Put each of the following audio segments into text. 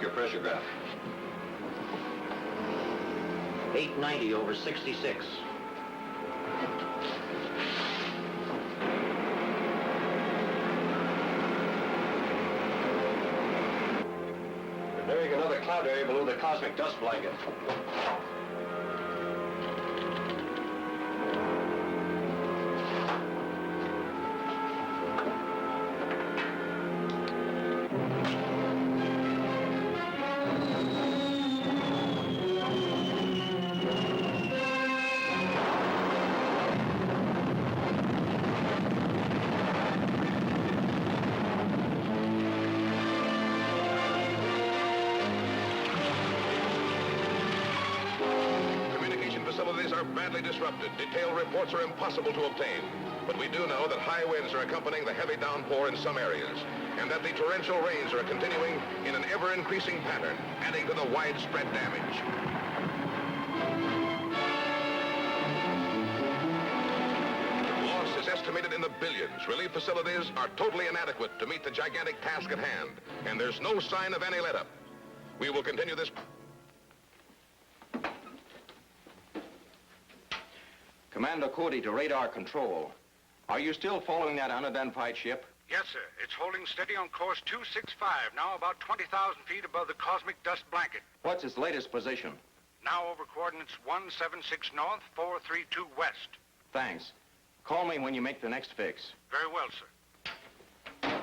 your pressure graph. 890 over 66. We're nearing another cloud area below the cosmic dust blanket. Disrupted. Detailed reports are impossible to obtain. But we do know that high winds are accompanying the heavy downpour in some areas, and that the torrential rains are continuing in an ever-increasing pattern, adding to the widespread damage. Loss is estimated in the billions. Relief facilities are totally inadequate to meet the gigantic task at hand, and there's no sign of any let-up. We will continue this... Commando Cody to radar control. Are you still following that unidentified ship? Yes, sir. It's holding steady on course 265, now about 20,000 feet above the cosmic dust blanket. What's its latest position? Now over coordinates 176 north, 432 west. Thanks. Call me when you make the next fix. Very well, sir.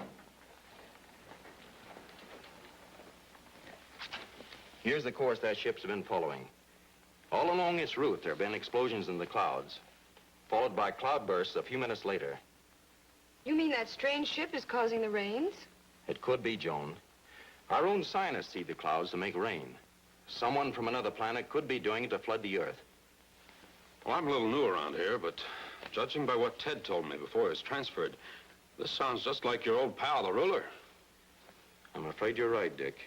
Here's the course that ship's been following. All along its route, there have been explosions in the clouds, followed by cloudbursts a few minutes later. You mean that strange ship is causing the rains? It could be, Joan. Our own scientists see the clouds to make rain. Someone from another planet could be doing it to flood the Earth. Well, I'm a little new around here, but judging by what Ted told me before he was transferred, this sounds just like your old pal, the ruler. I'm afraid you're right, Dick.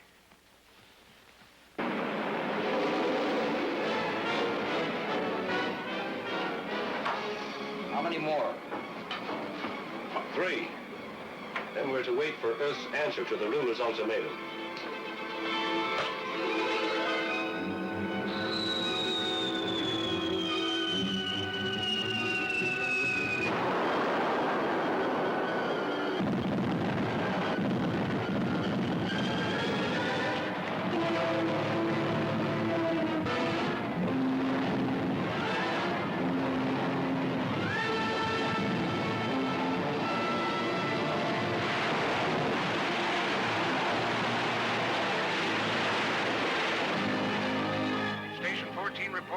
How many more? 3. Then we're to wait for Earth's answer to the ruler's ultimatum.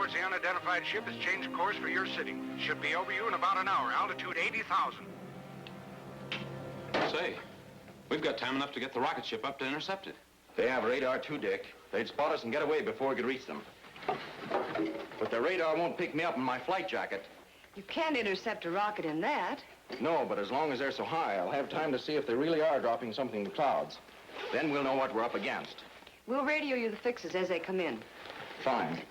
The unidentified ship has changed course for your city. Should be over you in about an hour. Altitude 80,000. Say, we've got time enough to get the rocket ship up to intercept it. They have radar too, Dick. They'd spot us and get away before we could reach them. But the radar won't pick me up in my flight jacket. You can't intercept a rocket in that. No, but as long as they're so high, I'll have time to see if they really are dropping something in the clouds. Then we'll know what we're up against. We'll radio you the fixes as they come in. Fine.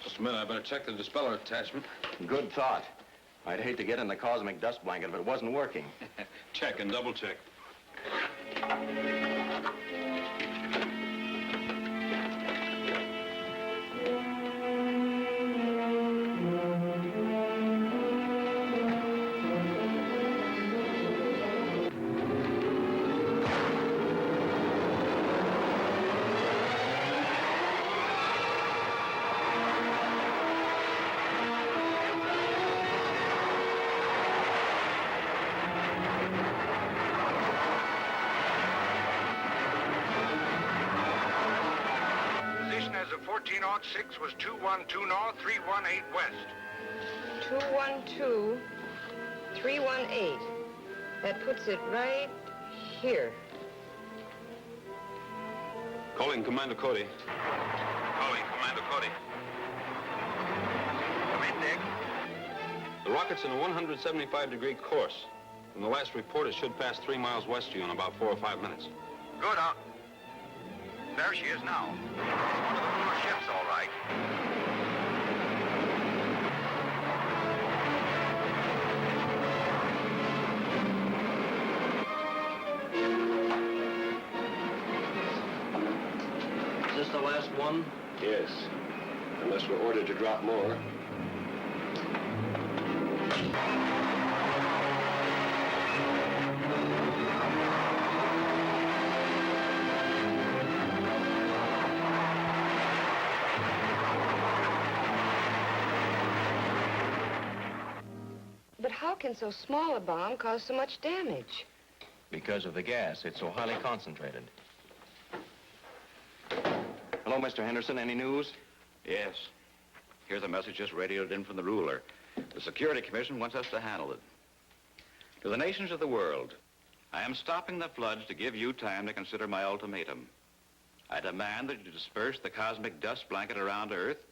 Just a minute, I better check the dispeller attachment. Good thought. I'd hate to get in the cosmic dust blanket if it wasn't working. Check and double check. Was 212 north, 318 west. 212, 318. That puts it right here. Calling Commando Cody. Calling Commando Cody. Come in, Dick. The rocket's in a 175-degree course. From the last report, it should pass 3 miles west of you in about 4 or 5 minutes. Good. There she is now. It's one of the ruler ships, all right. last one? Yes. Unless we're ordered to drop more. But how can so small a bomb cause so much damage? Because of the gas. It's so highly concentrated. Hello, Mr. Henderson. Any news? Yes. Here's a message just radioed in from the ruler. The Security Commission wants us to handle it. To the nations of the world, I am stopping the floods to give you time to consider my ultimatum. I demand that you disperse the cosmic dust blanket around Earth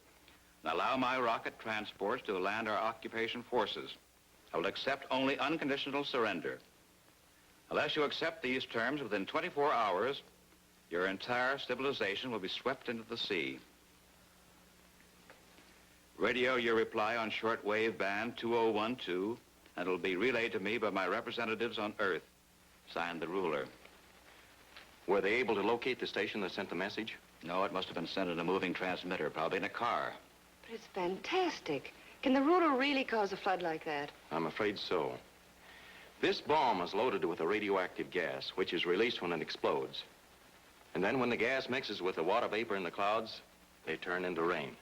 and allow my rocket transports to land our occupation forces. I will accept only unconditional surrender. Unless you accept these terms within 24 hours, your entire civilization will be swept into the sea. Radio your reply on shortwave band 2012, and it will be relayed to me by my representatives on Earth. Signed, the ruler. Were they able to locate the station that sent the message? No, it must have been sent in a moving transmitter, probably in a car. But it's fantastic. Can the ruler really cause a flood like that? I'm afraid so. This bomb is loaded with a radioactive gas, which is released when it explodes. And then when the gas mixes with the water vapor in the clouds, they turn into rain.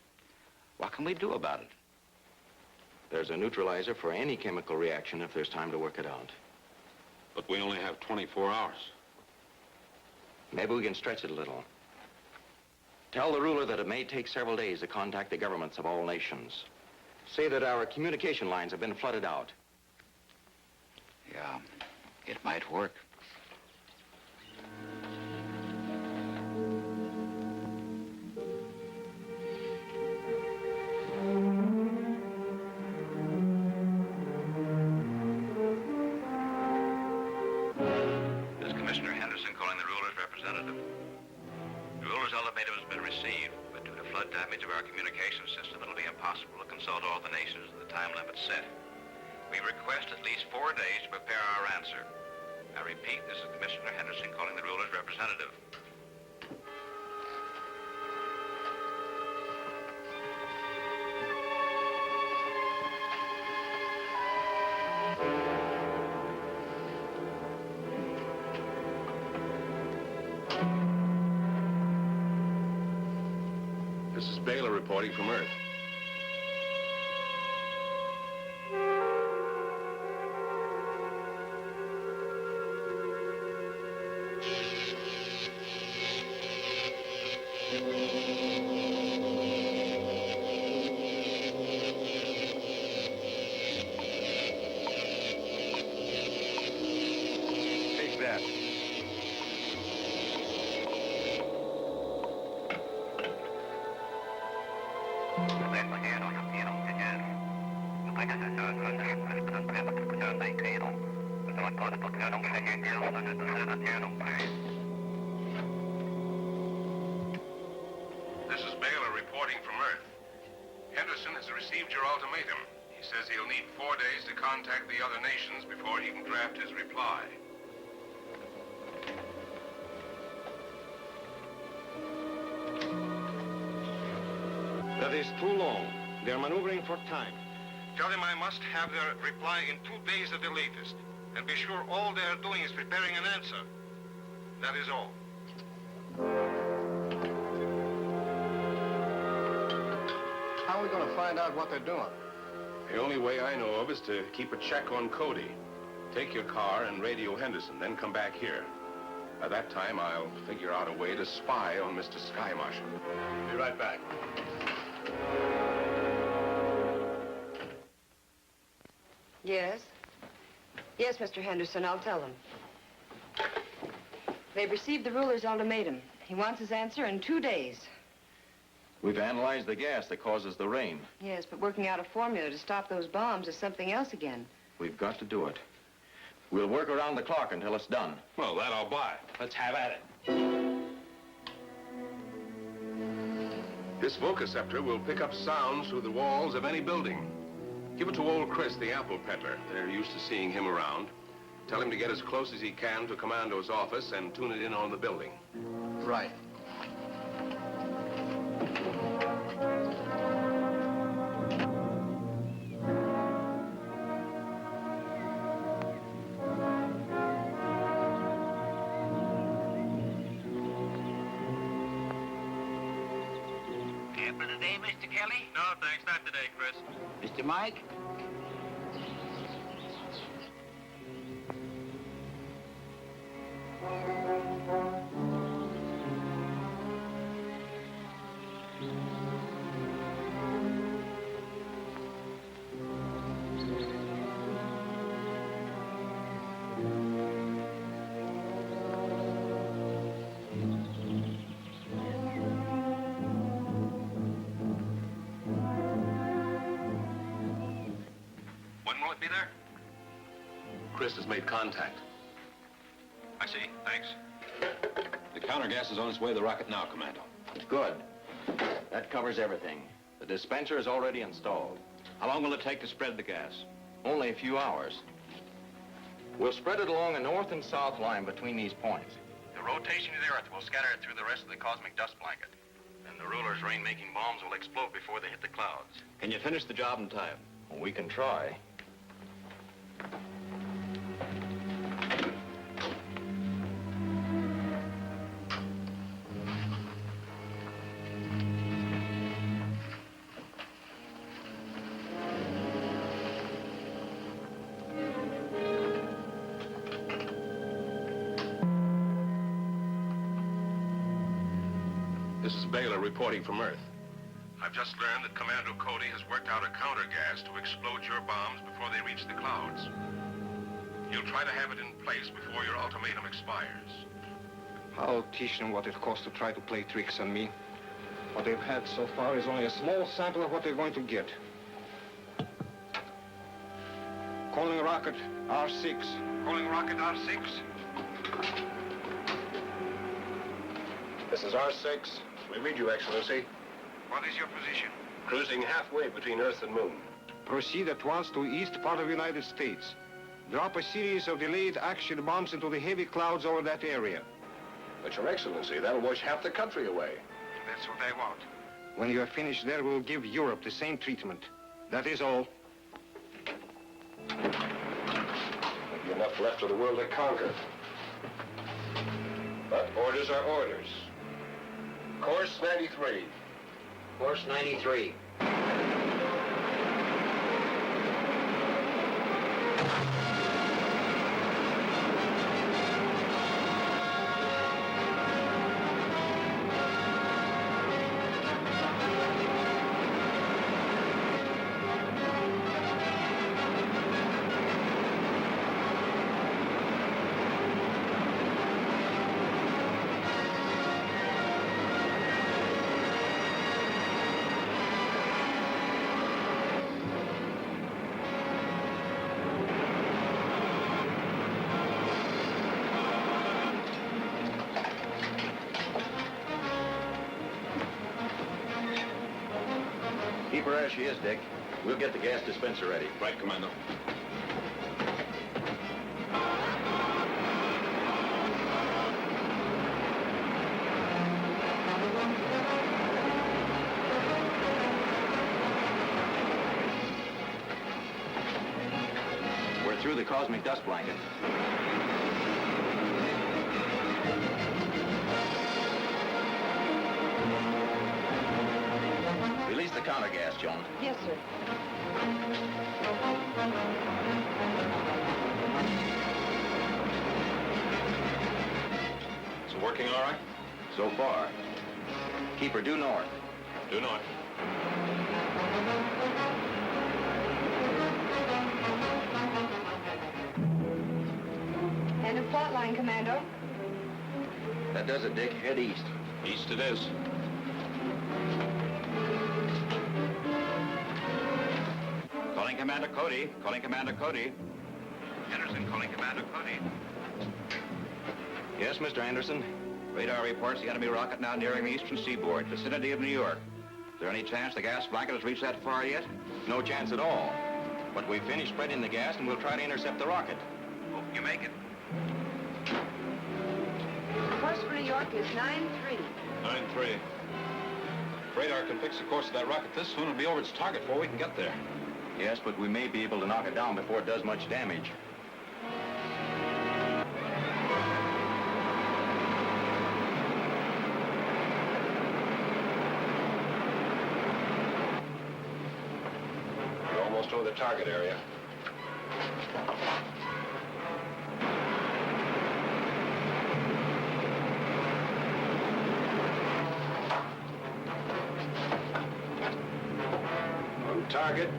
What can we do about it? There's a neutralizer for any chemical reaction if there's time to work it out. But we only have 24 hours. Maybe we can stretch it a little. Tell the ruler that it may take several days to contact the governments of all nations. Say that our communication lines have been flooded out. Yeah, it might work. This is Commissioner Henderson calling the ruler's representative. The ruler's ultimatum has been received, but due to flood damage of our communication system, it'll be impossible to consult all the nations in the time limit set. We request at least 4 days to prepare our answer. I repeat, this is Commissioner Henderson calling the ruler's representative. This is Baylor reporting from Earth. Take that. This is Baylor reporting from Earth. Henderson has received your ultimatum. He says he'll need 4 days to contact the other nations before he can draft his reply. That is too long. They're maneuvering for time. Tell them I must have their reply in 2 days at the latest. And be sure all they're doing is preparing an answer. That is all. How are we going to find out what they're doing? The only way I know of is to keep a check on Cody. Take your car and radio Henderson, then come back here. By that time, I'll figure out a way to spy on Mr. Sky Marshal. Be right back. Yes? Yes, Mr. Henderson, I'll tell them. They've received the ruler's ultimatum. He wants his answer in 2 days. We've analyzed the gas that causes the rain. Yes, but working out a formula to stop those bombs is something else again. We've got to do it. We'll work around the clock until it's done. Well, that I'll buy. Let's have at it. This vococeptor will pick up sounds through the walls of any building. Give it to old Chris, the apple peddler. They're used to seeing him around. Tell him to get as close as he can to Commando's office and tune it in on the building. Right. for today, Mr. Kelly? No, thanks. Not today, Chris. Mr. Mike? When will it be there? Chris has made contact. I see. Thanks. The countergas is on its way to the rocket now, Commando. Good. That covers everything. The dispenser is already installed. How long will it take to spread the gas? Only a few hours. We'll spread it along a north and south line between these points. The rotation of the Earth will scatter it through the rest of the cosmic dust blanket. And the ruler's rain-making bombs will explode before they hit the clouds. Can you finish the job in time? We can try. This is Baylor reporting from Earth. I've just learned that Commando Cody has worked out a counter-gas to explode your bombs before they reach the clouds. He'll try to have it in place before your ultimatum expires. I'll teach them what it costs to try to play tricks on me. What they've had so far is only a small sample of what they're going to get. Calling rocket R6. Calling rocket R6? This is R6. We read you, Excellency. What is your position? Cruising halfway between Earth and Moon. Proceed at once to east part of the United States. Drop a series of delayed action bombs into the heavy clouds over that area. But, Your Excellency, that'll wash half the country away. That's what I want. When you are finished there, we'll give Europe the same treatment. That is all. There'll be enough left of the world to conquer. But orders are orders. Course 93. Course 93. Keep her as she is, Dick. We'll get the gas dispenser ready. Right, Commando. We're through the cosmic dust blanket. Release the counter gas, Joan. Yes, sir. Is it working all right? So far. Keep her due north. Due north. And a plot line, Commando. That does it, Dick. Head east. East it is. Calling Commander Cody. Calling Commander Cody. Anderson calling Commando Cody. Yes, Mr. Anderson? Radar reports the enemy rocket now nearing the eastern seaboard, vicinity of New York. Is there any chance the gas blanket has reached that far yet? No chance at all. But we've finished spreading the gas and we'll try to intercept the rocket. Hope you make it. Course for New York is 9-3. 9-3. If radar can fix the course of that rocket this soon, it'll be over its target before we can get there. Yes, but we may be able to knock it down before it does much damage. the target area. On target.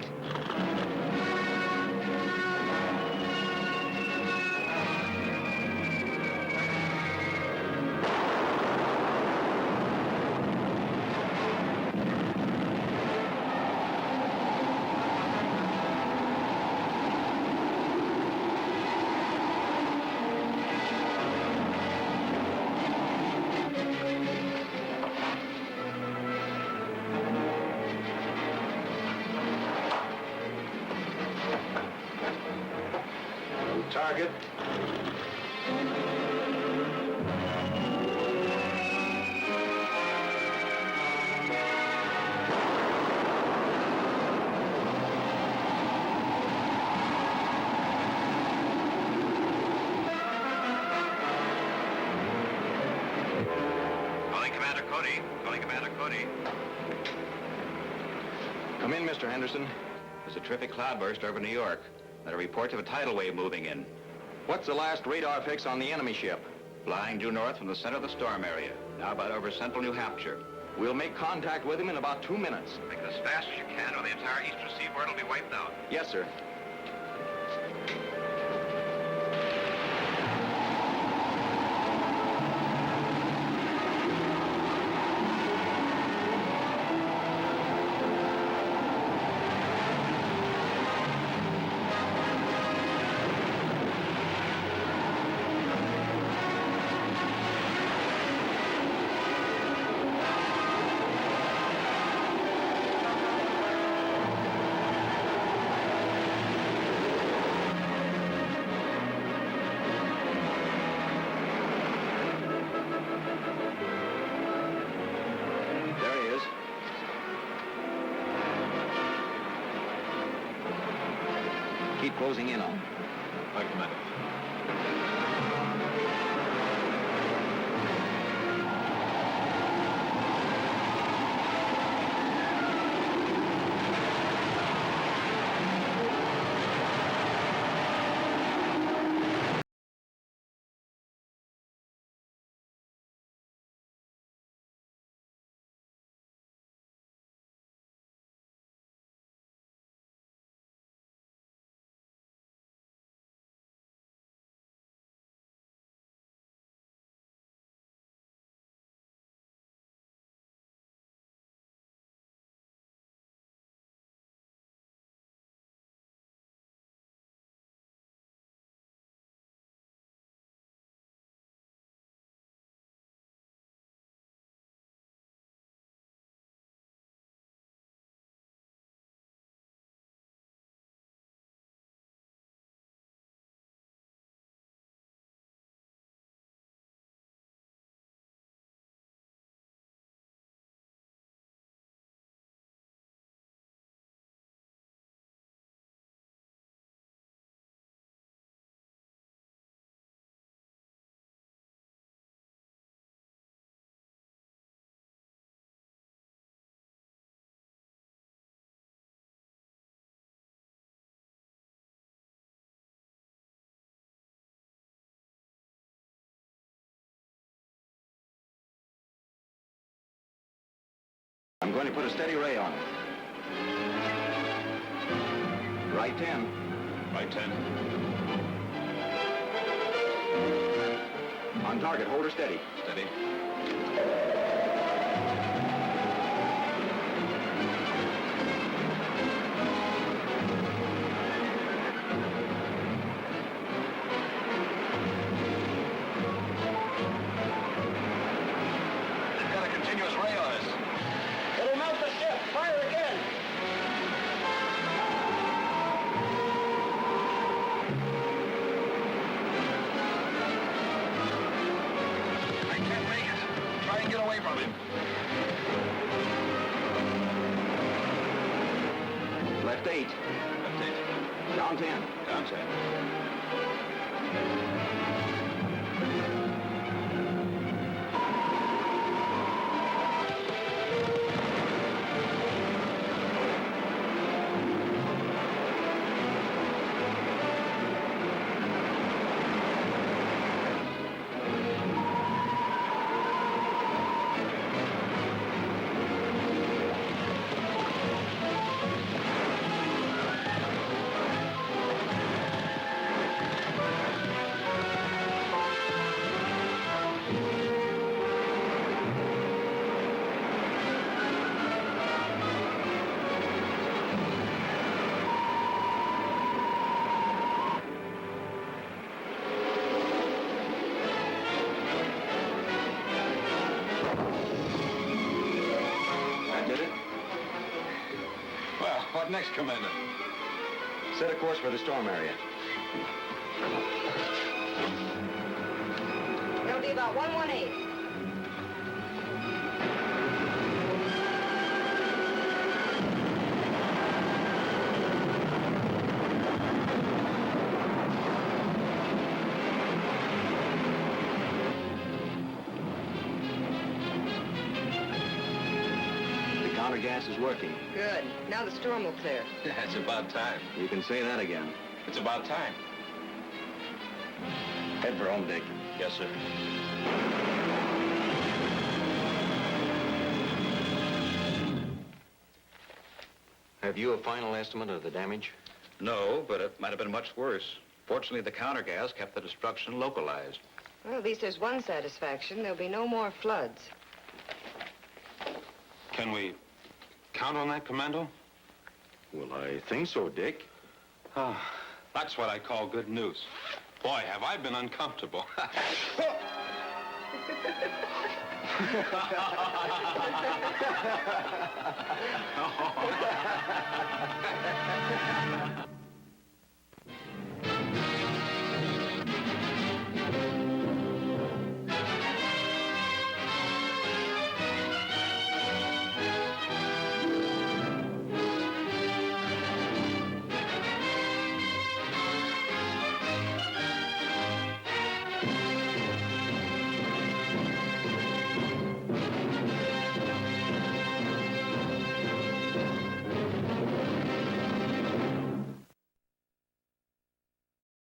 Target. Calling Commander Cody. Calling Commander Cody. Come in, Mr. Henderson. There's a terrific cloudburst over New York. There are reports of a tidal wave moving in. What's the last radar fix on the enemy ship? Flying due north from the center of the storm area. Now about over central New Hampshire. We'll make contact with him in about 2 minutes. Make it as fast as you can or the entire eastern seaboard will be wiped out. Yes, sir. Keep closing in on him. Aye, Commander. I'm going to put a steady ray on him. Right 10. Right 10. On target, hold her steady. Steady. They've got a continuous ray on us. It'll melt the ship. Fire again. I can't make it. Try and get away from him. Left 8. Left 8. Down 10. Down 10. Thanks, Commander. Set a course for the storm area. It'll be about 118. Gas is working. Good. Now the storm will clear. It's about time. You can say that again. It's about time. Head for home, Dick. Yes, sir. Have you a final estimate of the damage? No, but it might have been much worse. Fortunately, the countergas kept the destruction localized. Well, at least there's one satisfaction. There'll be no more floods. Can we count on that, Commando? Well, I think so, Dick. Oh, that's what I call good news. Boy, have I been uncomfortable.